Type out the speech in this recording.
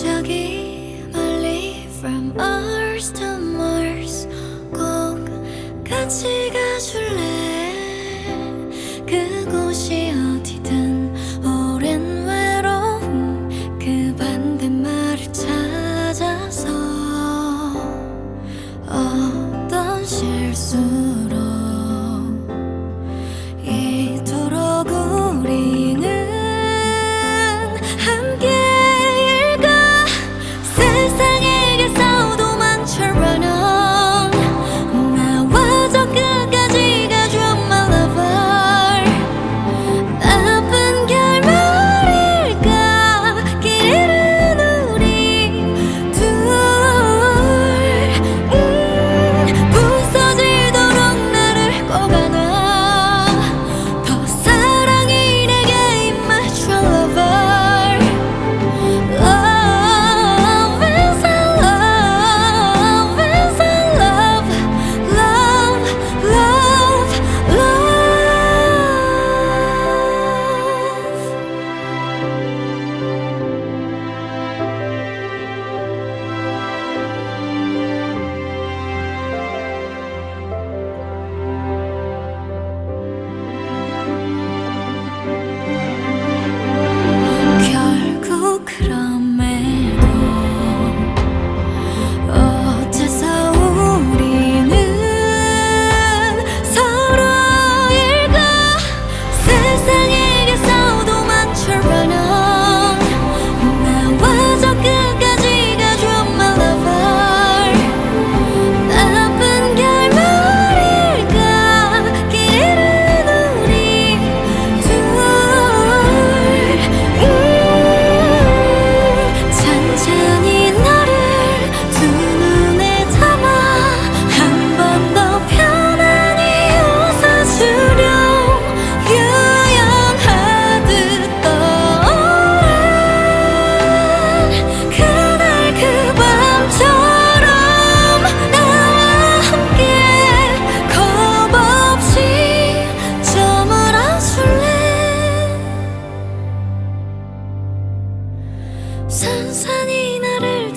저기 멀리 from Earth to Mars 꼭 같이 가줄래? 그곳이 어디든 오랜 외로움 그 반대말을 찾아서 어떤 실수로 이토록 우리는 함께일까? 세상에게서 도망쳐 run on 나와 저 끝까지 가줘 my lover 나쁜 결말일까? 길 잃은 우리 둘 부서지도록 나를 꼭 안아 더 사랑이 내게 임하죠 lover Love is a love is a love love love 결국 그럼에도 어째서 우리는 서로일까? 세상에게서 도망쳐 run on 나와 저 끝까지 가줘 my lover 나쁜 결말일까? 길 잃은 우리 둘 천천히 너를 두 눈에 담아 한 번 더 편안히 웃어주렴 유연하듯 떠오른 그날 그 밤처럼 나와 함께 겁없이 저물어줄래 산산이 나를